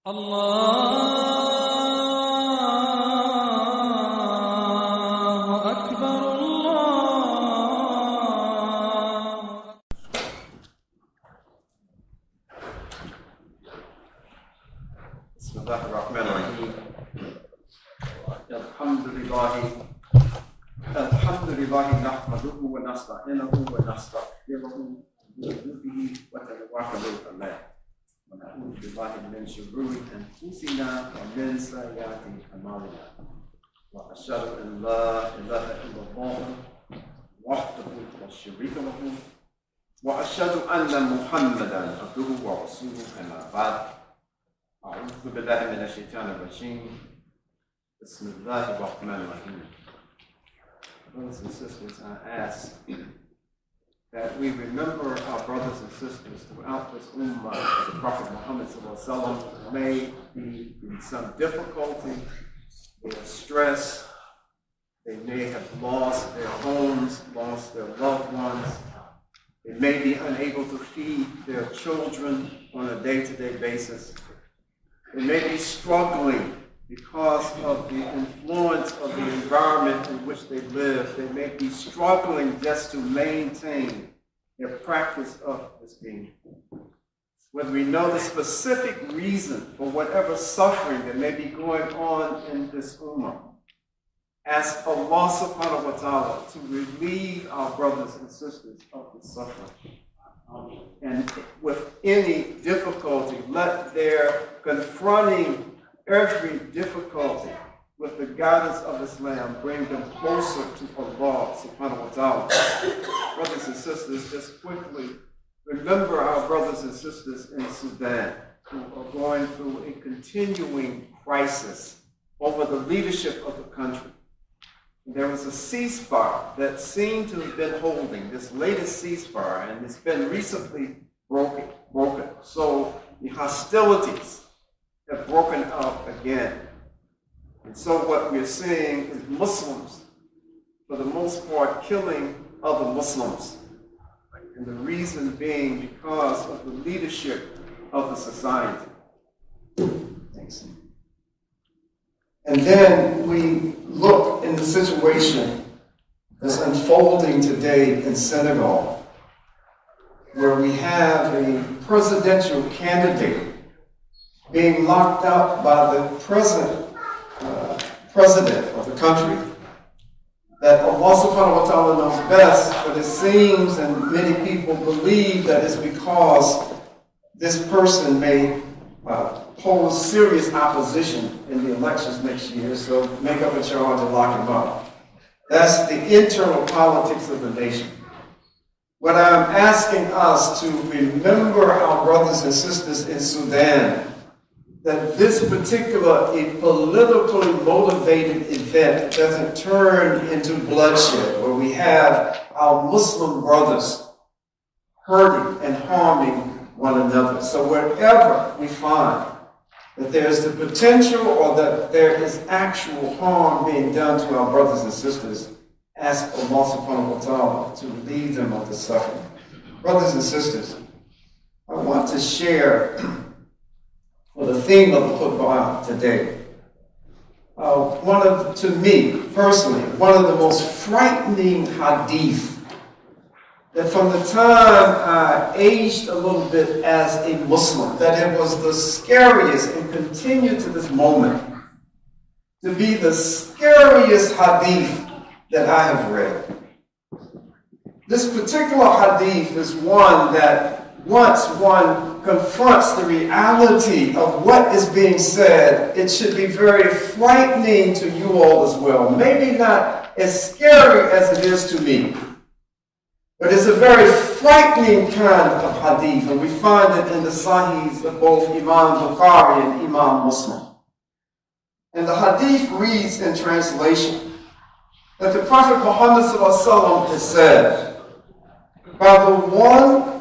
الله أكبر الله. بسم الله الرحمن الرحيم. الحمد لله نحمده ونستعينه ونستغفره به ونتوكل عليه ونعوذ بالله من شرور أنفسنا ومن سيئات أعمالنا وأشهد أن لا إله إلا الله وحده لا شريك له وأشهد أن محمدا عبده ورسوله أما بعد أعوذ بالله من الشيطان الرجيم بسم الله الرحمن الرحيم. Brothers and sisters, I ask that we remember our brothers and sisters throughout this ummah of the Prophet Muhammad ﷺ may be in some difficulty, they have stress, they may have lost their homes, lost their loved ones, they may be unable to feed their children on a day-to-day basis. They may be struggling because of the influence of the environment in which they live. They may be struggling just to maintain their practice of this being. Whether we know the specific reason for whatever suffering that may be going on in this ummah, ask Allah subhanahu wa ta'ala to relieve our brothers and sisters of the suffering. And with any difficulty, let their confronting every difficulty with the guidance of Islam bring them closer to Allah subhanahu wa ta'ala. Brothers and sisters, just quickly remember our brothers and sisters in Sudan who are going through a continuing crisis over the leadership of the country. There was a ceasefire that seemed to have been holding, this latest ceasefire, and it's been recently broken. So the hostilities have broken out again. And so what we're seeing is Muslims, for the most part, killing other Muslims. And the reason being because of the leadership of the society. Thanks. And then we look in the situation that's unfolding today in Senegal, where we have a presidential candidate being locked up by the president of the country, that Allah subhanahu wa ta'ala knows best, but it seems, and many people believe, that it's because this person may pose serious opposition in the elections next year, so make up a charge and lock him up. That's the internal politics of the nation. What I'm asking us to remember our brothers and sisters in Sudan, that this particular politically motivated event doesn't turn into bloodshed, where we have our Muslim brothers hurting and harming one another. So wherever we find that there's the potential or that there is actual harm being done to our brothers and sisters, ask Allah subhanahu wa ta'ala to relieve them of the suffering. Brothers and sisters, I want to share for the theme of the Khutbah today, to me, personally, one of the most frightening hadith that from the time I aged a little bit as a Muslim, that it was the scariest and continue to this moment to be the scariest hadith that I have read. This particular hadith is one that once one confronts the reality of what is being said, it should be very frightening to you all as well. Maybe not as scary as it is to me, but it's a very frightening kind of hadith, and we find it in the Sahihs of both Imam Bukhari and Imam Muslim. And the hadith reads in translation that the Prophet Muhammad ﷺ has said, by the one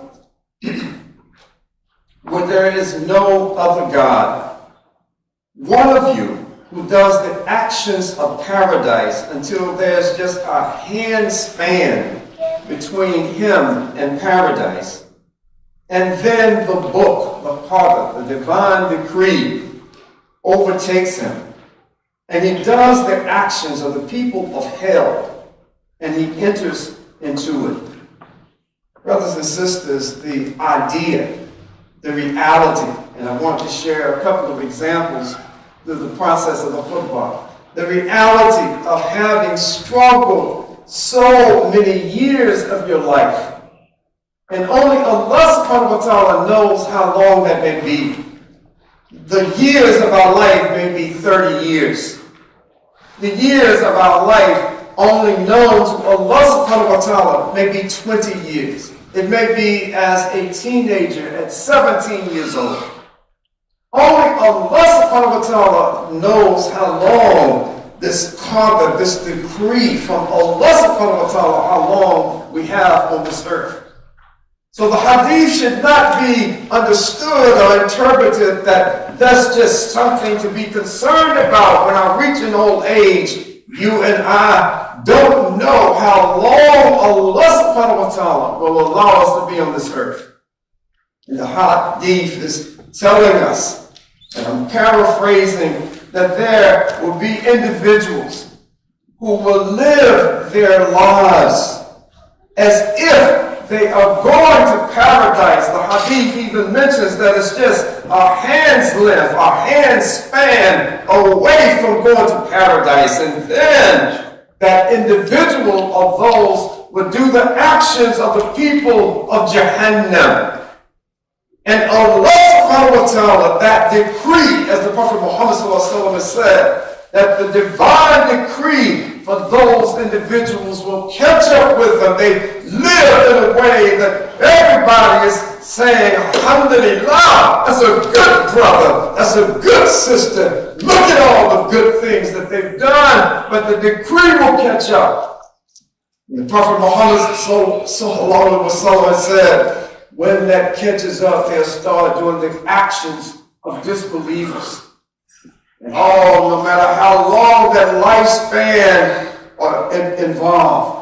where there is no other God, one of you who does the actions of paradise until there's just a hand span between him and paradise, and then the book, the Qur'an, the divine decree, overtakes him, and he does the actions of the people of hell, and he enters into it. Brothers and sisters, the idea, the reality, and I want to share a couple of examples through the process of the Khutbah. The reality of having struggled so many years of your life. And only Allah subhanahu wa ta'ala knows how long that may be. The years of our life may be 30 years. The years of our life only known to Allah subhanahu wa ta'ala may be 20 years. It may be as a teenager at 17 years old. Only Allah subhanahu wa ta'ala knows how long this qadr, this decree from Allah subhanahu wa ta'ala, how long we have on this earth. So the hadith should not be understood or interpreted that that's just something to be concerned about when I reach an old age. You and I don't know how long Allah subhanahu wa ta'ala will allow us to be on this earth. And the hadith is telling us, and I'm paraphrasing, that there will be individuals who will live their lives as if they are going to paradise. The hadith even mentions that it's just a hand's length, a hand span away from going to paradise. And then that individual of those would do the actions of the people of Jahannam. And Allah subhanahu wa ta'ala, that decree, as the Prophet Muhammad has said, that the divine decree for those individuals will catch up with them. They live in a way that everybody is saying, Alhamdulillah, that's a good brother, that's a good sister. Look at all the good things that they've done, but the decree will catch up. And the Prophet Muhammad sallallahu alaihi wasallam said, when that catches up, they'll start doing the actions of disbelievers. And no matter how long that lifespan involved,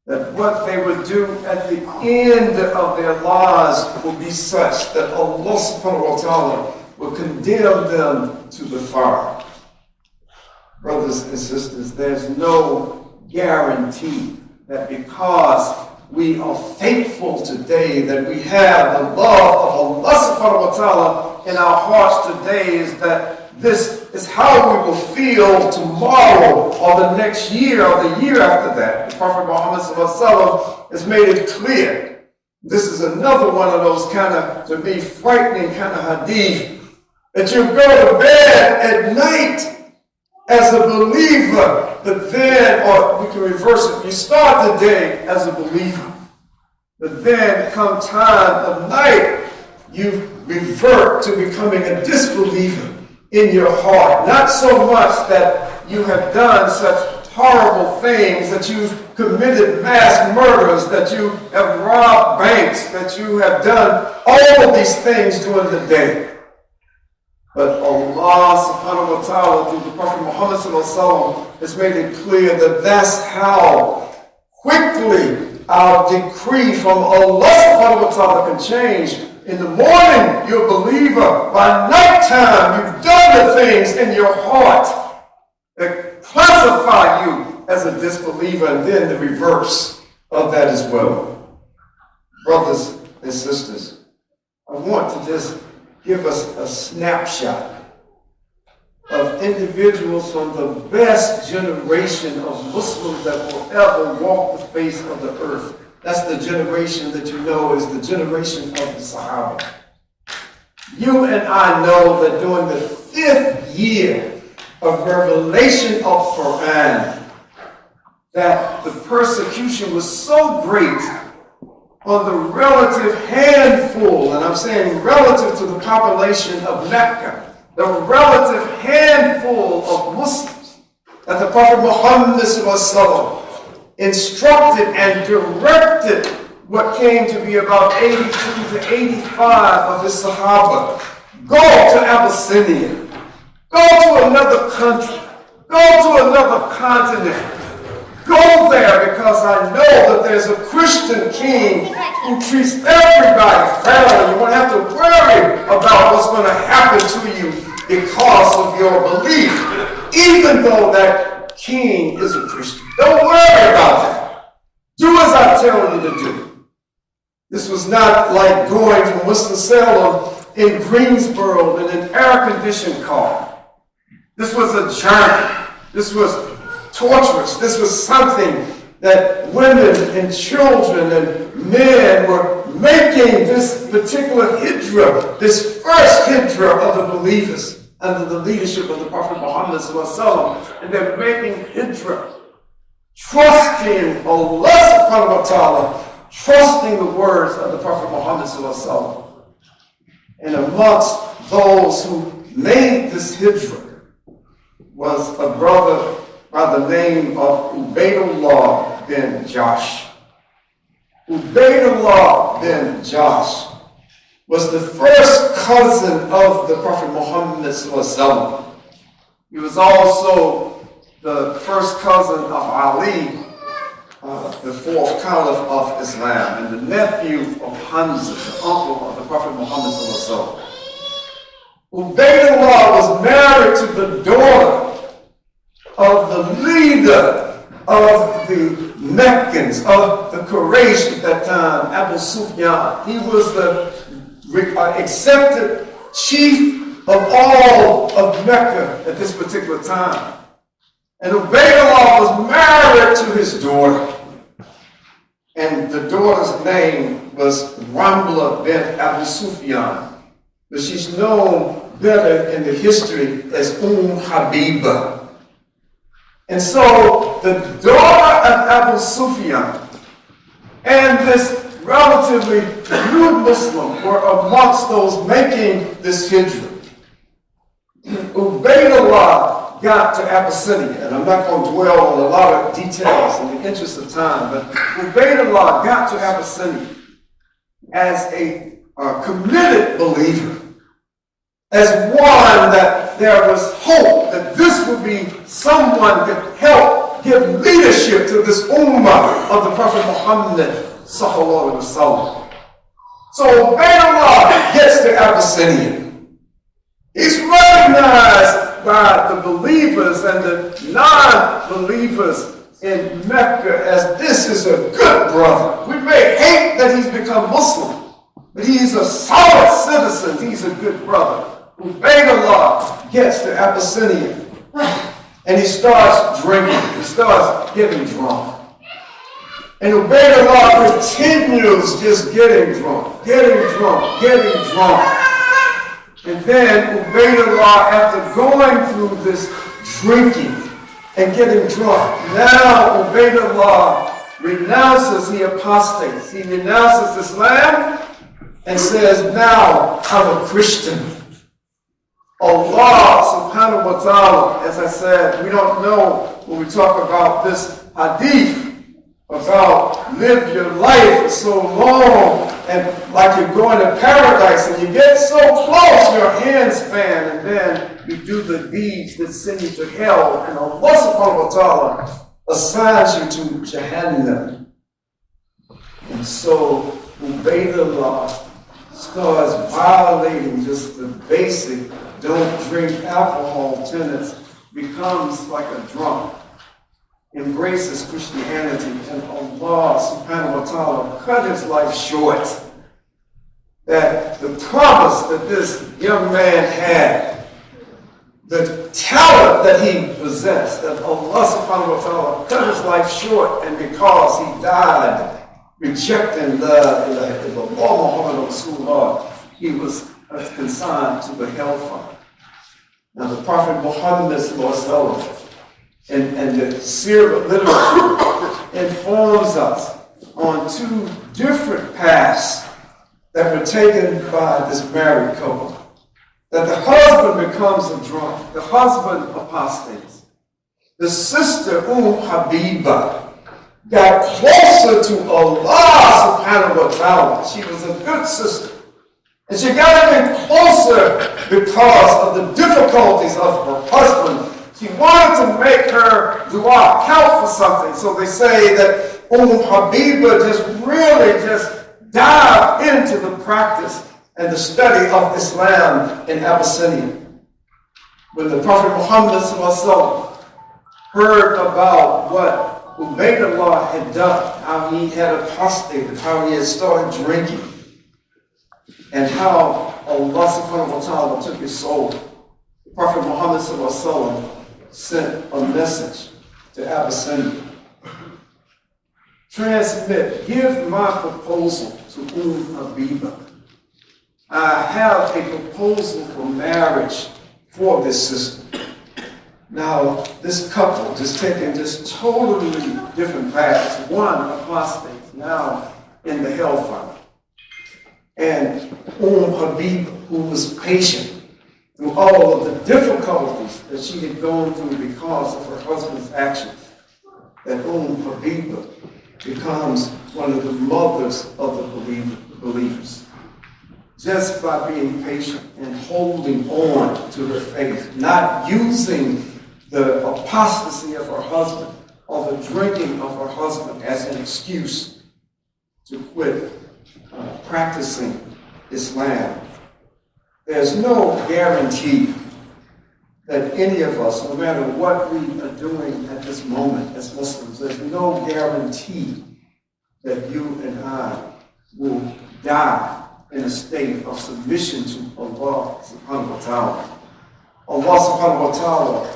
that what they would do at the end of their lives will be such that Allah subhanahu wa ta'ala will condemn them to the fire. Brothers and sisters, there's no guarantee that because we are faithful today, that we have the love of Allah subhanahu wa ta'ala in our hearts today, is that this is how we will feel tomorrow or the next year or the year after that. The Prophet Muhammad has made it clear. This is another one of those kind of, to me, frightening kind of hadith, that you go to bed at night as a believer, but then, or we can reverse it, you start the day as a believer, but then come time of night, you revert to becoming a disbeliever in your heart. Not so much that you have done such horrible things, that you've committed mass murders, that you have robbed banks, that you have done all of these things during the day. But Allah subhanahu wa ta'ala, through the Prophet Muhammad has made it clear that that's how quickly our decree from Allah subhanahu wa ta'ala can change. In the morning, you're a believer. By nighttime, you've done the things in your heart that classify you as a disbeliever, and then the reverse of that as well. Brothers and sisters, I want to just give us a snapshot of individuals from the best generation of Muslims that will ever walk the face of the earth. That's the generation that you know is the generation of the Sahaba. You and I know that during the 5th year of revelation of Qur'an, that the persecution was so great on the relative handful, and I'm saying relative to the population of Mecca, the relative handful of Muslims, that the Prophet Muhammad instructed and directed what came to be about 82 to 85 of his Sahaba. Go to Abyssinia. Go to another country. Go to another continent. go there because I know that there's a Christian king who treats everybody fairly. You won't have to worry about what's going to happen to you because of your belief, even though that king is a Christian. Don't worry about that. Do as I tell you to do. This was not like going from Winston-Salem in Greensboro in an air-conditioned car. This was a journey. This was torturous. This was something that women and children and men were making this particular hijrah, this first hijrah of the believers under the leadership of the Prophet Muhammad sallallahu alaihi wasallam, and they're making hijrah, trusting Allah subhanahu wa ta'ala, trusting the words of the Prophet Muhammad sallallahu alaihi wasallam. And amongst those who made this hijrah was a brother by the name of Ubaydullah bin Josh. Ubaydullah bin Josh was the first cousin of the Prophet Muhammad sallallahu alaihi wasallam. He was also the first cousin of Ali, the fourth caliph of Islam, and the nephew of Hamza, the uncle of the Prophet Muhammad sallallahu alaihi wasallam. Ubaydullah was married to the daughter of the leader of the Meccans, of the Quraysh at that time, Abu Sufyan. He was the accepted chief of all of Mecca at this particular time. And Ubaydullah was married to his daughter. And the daughter's name was Ramla bint Abu Sufyan. But she's known better in the history as Habiba. And so the daughter of Abu Sufyan and this relatively new Muslim were amongst those making this hijrah. Ubaydullah got to Abyssinia, and I'm not going to dwell on a lot of details in the interest of time, but Ubaydullah got to Abyssinia as a committed believer, as one that there was hope that this would be someone that could help give leadership to this ummah of the Prophet Muhammad sallallahu alaihi wasallam. So Ubaydullah gets to Abyssinia. He's recognized by the believers and the non-believers in Mecca as this is a good brother. We may hate that he's become Muslim, but he's a solid citizen. He's a good brother. Ubaydullah gets to Abyssinia and he starts drinking. He starts getting drunk. And Ubaydullah continues just getting drunk, getting drunk, getting drunk. And then Ubaydullah, after going through this drinking and getting drunk, now Ubaydullah renounces, he apostates. He renounces Islam and says, now I'm a Christian. Allah subhanahu wa ta'ala, as I said, we don't know when we talk about this hadith about live your life for so long and like you're going to paradise and you get so close, your hands span, and then you do the deeds that send you to hell, and Allah subhanahu wa ta'ala assigns you to Jahannam. And so Ubaydullah starts violating just the basic don't drink alcohol tenets, becomes like a drunk, embraces Christianity, and Allah subhanahu wa ta'ala cut his life short. That the promise that this young man had, the talent that he possessed, that Allah subhanahu wa ta'ala cut his life short, and because he died rejecting La ilaha illallah Muhammad Rasulullah, he was consigned to the hellfire. Now the Prophet Muhammad and the Syrian literature informs us on two different paths that were taken by this married couple. That the husband becomes a drunk, the husband apostates. The sister Habiba got closer to Allah subhanahu wa ta'ala. She was a good sister. And she got even closer because of the difficulties of her husband She wanted to make her dua count for something. So they say that Habiba just really just dived into the practice and the study of Islam in Abyssinia. When the Prophet Muhammad heard about what Ubaydullah had done, how he had apostated, how he had started drinking, and how Allah subhanahu wa ta'ala took his soul, the Prophet Muhammad sent a message to Abyssinia. Transmit, give my proposal to Habiba. I have a proposal for marriage for this sister. Now, this couple just taking just totally different paths. One apostate, now in the hellfire. And Habiba, who was patient through all of the difficulties that she had gone through because of her husband's actions. That Habiba becomes one of the mothers of the believers. Just by being patient and holding on to her faith, not using the apostasy of her husband or the drinking of her husband as an excuse to quit practicing Islam. There's no guarantee that any of us, no matter what we are doing at this moment as Muslims, there's no guarantee that you and I will die in a state of submission to Allah subhanahu wa ta'ala. Allah subhanahu wa ta'ala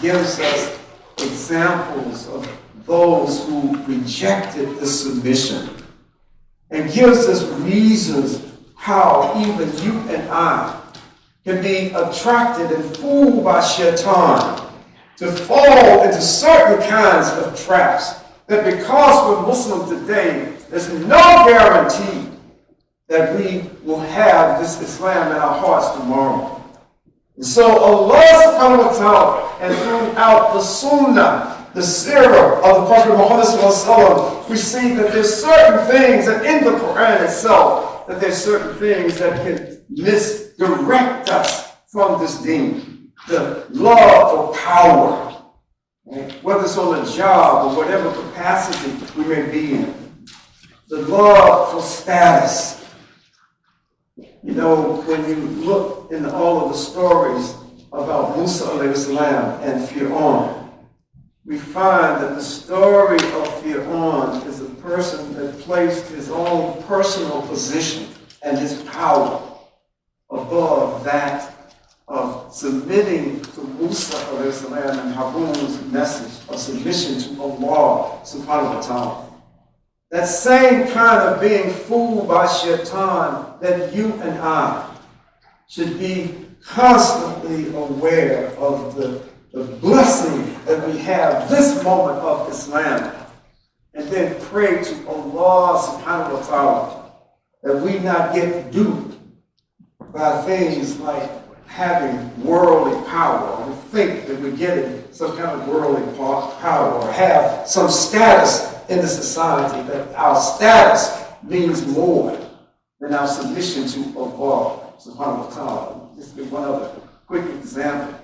gives us examples of those who rejected the submission and gives us reasons how even you and I can be attracted and fooled by shaitan to fall into certain kinds of traps. That because we're Muslim today, there's no guarantee that we will have this Islam in our hearts tomorrow. And so Allah subhanahu wa ta'ala, and throughout the Sunnah, the Sirah of the Prophet Muhammad sallallahu alaihi wasallam, we see that there's certain things, and in the Qur'an itself, that there's certain things that can misdirect us from this deen. The love for power, whether it's on a job or whatever capacity we may be in. The love for status. You know, when you look in all of the stories about Musa alayhi salam and Fir'aun, we find that the story of Fir'aun is a person that placed his own personal position and his power above that of submitting to Musa alayhi salam and Harun's message of submission to Allah subhanahu wa ta'ala. That same kind of being fooled by shaitan that you and I should be constantly aware of the blessing that we have this moment of Islam, and then pray to Allah subhanahu wa ta'ala that we not get duped by things like having worldly power, or think that we're getting some kind of worldly power, or have some status in the society, that our status means more than our submission to Allah subhanahu wa ta'ala. Just give one other quick example.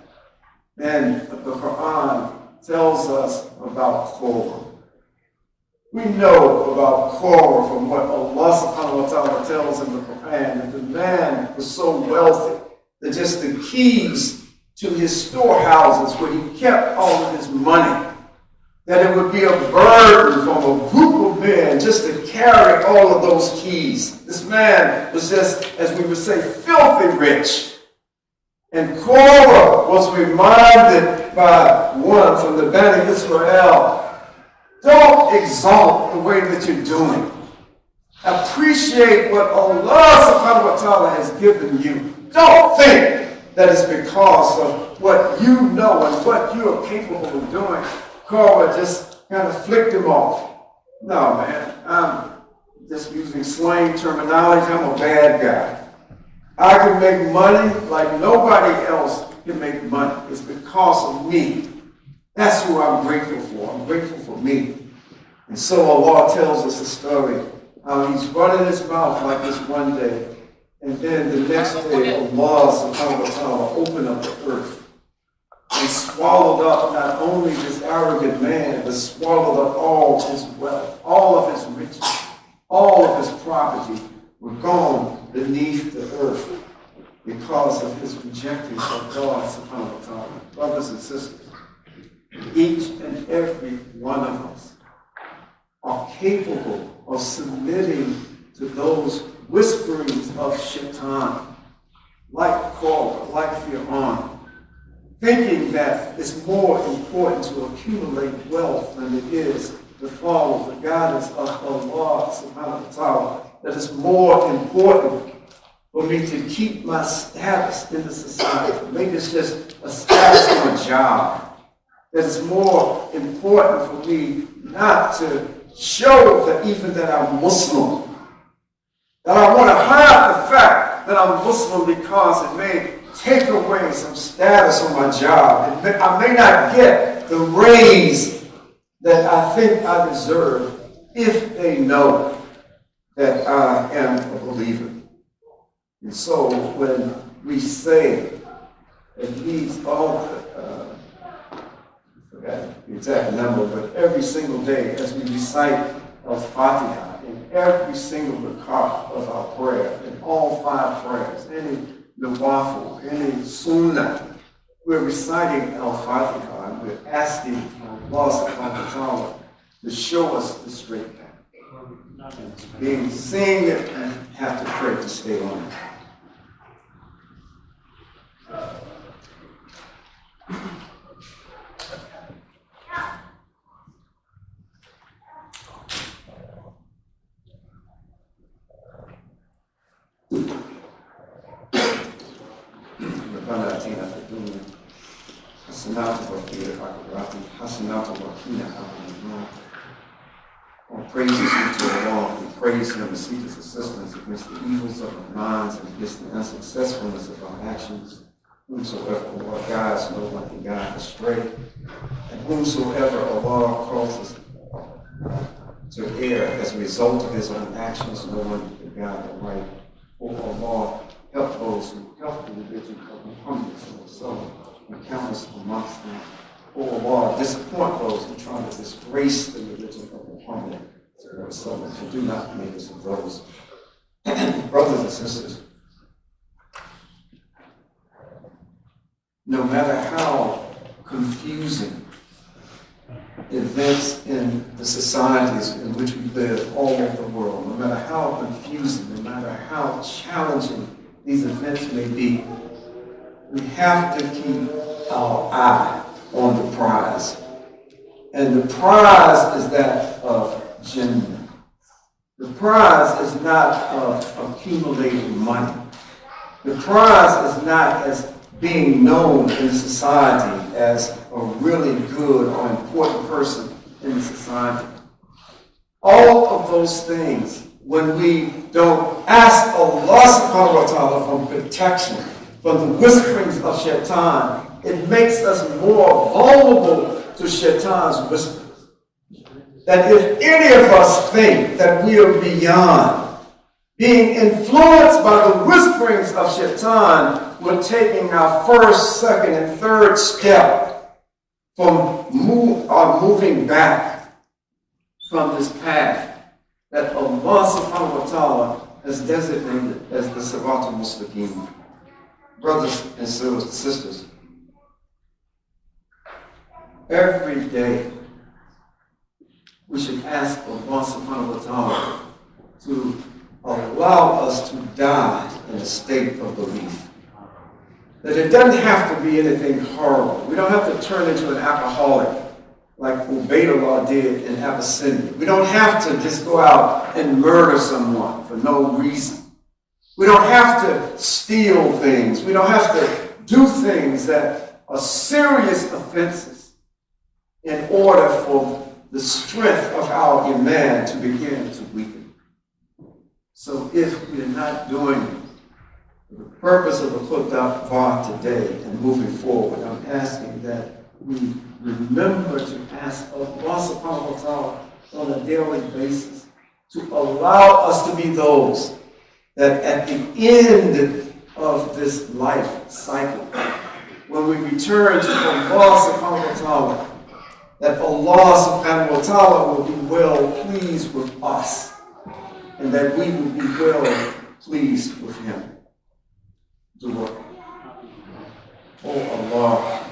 Then the Qur'an tells us about Qur'ah. We know about Qur'ah from what Allah subhanahu wa ta'ala tells in the Qur'an, that the man was so wealthy that just the keys to his storehouses where he kept all of his money, that it would be a burden from a group of men just to carry all of those keys. This man was just, as we would say, filthy rich. And Korah was reminded by one from the Bani Israel, don't exalt the way that you're doing. Appreciate what Allah subhanahu wa ta'ala has given you. Don't think that it's because of what you know and what you are capable of doing. Korah just kind of flicked him off. No, man, I'm just using slang terminology. I'm a bad guy. I can make money like nobody else can make money. It's because of me. That's who I'm grateful for. I'm grateful for me. And so Allah tells us a story. He's running his mouth like this one day. And then the next day, Allah subhanahu wa ta'ala opened up the earth and swallowed up not only this arrogant man, but swallowed up all his wealth, all of his riches, all of his property were gone beneath the earth because of his rejecting of God subhanahu wa ta'ala. Brothers and sisters, each and every one of us are capable of submitting to those whisperings of shaitan, like Korah, like Fir'aun, thinking that it's more important to accumulate wealth than it is to follow the guidance of Allah subhanahu wa ta'ala, that it's more important for me to keep my status in the society. Maybe it's just a status on a job. That it's more important for me not to show that even that I'm Muslim. That I want to hide the fact that I'm Muslim because it may take away some status on my job. I may not get the raise that I think I deserve if they know that I am a believer. And so when we say at least all, I forgot the exact number, but every single day as we recite Al-Fatiha in every single rakat of our prayer, in all 5 prayers, any nawafil, any sunnah, we're reciting Al-Fatiha and we're asking Allah subhanahu wa ta'ala to show us the straight path. Being seeing it, and have to pray to stay on it. ربنا آتنا في الدنيا حسنة وفي الآخرة حسنة وقنا عذاب النار. All praises be to Allah. We praise Him and seek His assistance against the evils of our minds and against the unsuccessfulness of our actions. Whomsoever Allah guides, no one can guide astray. And whomsoever Allah causes to err as a result of his own actions, no one can guide aright. O Allah, help those who help the religion of Muhammad and countless amongst them. O Allah, disappoint those who try to disgrace the religion of Muhammad and do not make us of those. Brothers and sisters, no matter how confusing events in the societies in which we live all over the world, no matter how confusing, no matter how challenging these events may be, we have to keep our eye on the prize. And the prize is that of Jannah. The prize is not of accumulating money. The prize is not as being known in society as a really good or important person in society. All of those things, when we don't ask Allah subhanahu wa ta'ala for protection from the whisperings of shaitan, it makes us more vulnerable to shaitan's whispers. That if any of us think that we are beyond being influenced by the whisperings of shaitan, we're taking our first, second, and third step from moving back from this path that Allah subhanahu wa ta'ala has designated as the Sirat al-Mustaqim. Brothers and sisters, every day we should ask Allah subhanahu wa ta'ala to allow us to die in a state of belief. That it doesn't have to be anything horrible. We don't have to turn into an alcoholic like Ubaydullah did in Abyssinia. We don't have to just go out and murder someone for no reason. We don't have to steal things. We don't have to do things that are serious offenses in order for the strength of our iman to begin to weaken. So if we're not doing it, the purpose of the Khutbah today and moving forward, I'm asking that we remember to ask Allah subhanahu wa ta'ala on a daily basis to allow us to be those that at the end of this life cycle, when we return to Allah subhanahu wa ta'ala, that Allah subhanahu wa ta'ala will be well pleased with us, and that we will be well pleased with Him. Dua. Oh Allah,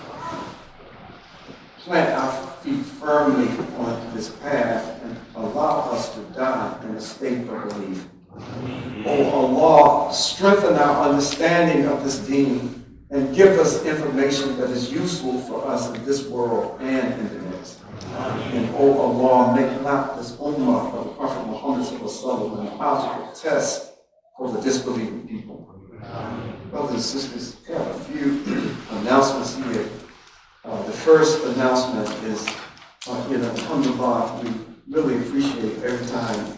plant our feet firmly on this path and allow us to die in a state of belief. Oh Allah, strengthen our understanding of this deen and give us information that is useful for us in this world and in the next. And oh Allah, make not this ummah of the Prophet Muhammad an object of test for the disbelieving people. Brothers and sisters, we have a few announcements here. The first announcement is, alhamdulillah, we really appreciate every time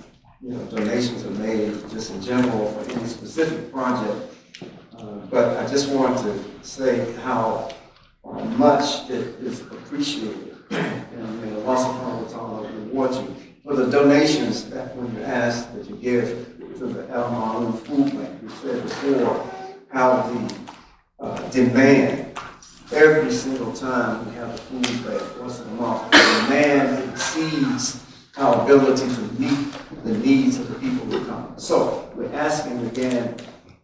donations are made, just in general for any specific project. But I just want to say how much it is appreciated. And may Allah subhanahu wa ta'ala reward you for the donations that when you ask that you give to the Al Ma'un Food Bank. We said before how the demand every single time we have a food bank once in a month, the demand exceeds our ability to meet the needs of the people who come. So we're asking again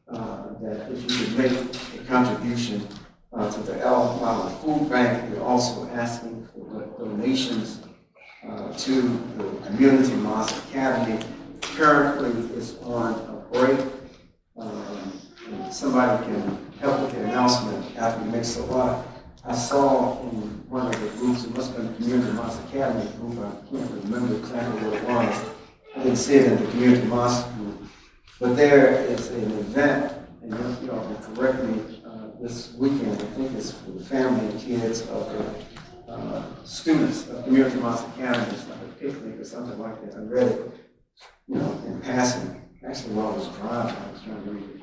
that if you could make a contribution to the Al Ma'un Food Bank. We're also asking for donations to the Community Mosque Academy. Currently it's on a break. And somebody can help with the announcement after we make Salah. I saw in one of the groups, it must have been the Community Mosque Academy group, I can't remember exactly what it was. I didn't see it in the Community Mosque group. But there is an event, and you all can correct me, this weekend. I think it's for the family and kids of the students of Community Mosque Academy. It's like a picnic or something like that. I read it, in passing. Actually, while I was driving, I was trying to read it.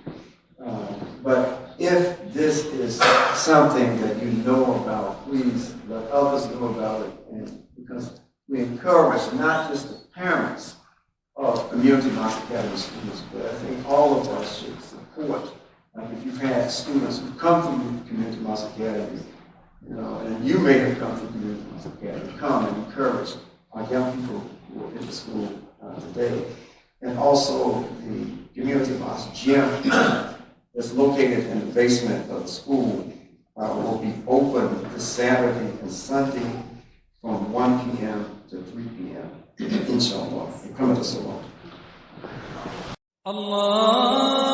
But if this is something that you know about, please let others know about it. And because we encourage not just the parents of Community Mosque Academy students, but I think all of us should support. Like if you've had students who come from Community Mosque Academy, and you may have come from Community Mosque Academy, come and encourage our young people who are in the school today. And also the Community Mosque gym that's located in the basement of the school will be open this Saturday and Sunday from 1 p.m. to 3 p.m. Inshallah. Come to Salah. Allah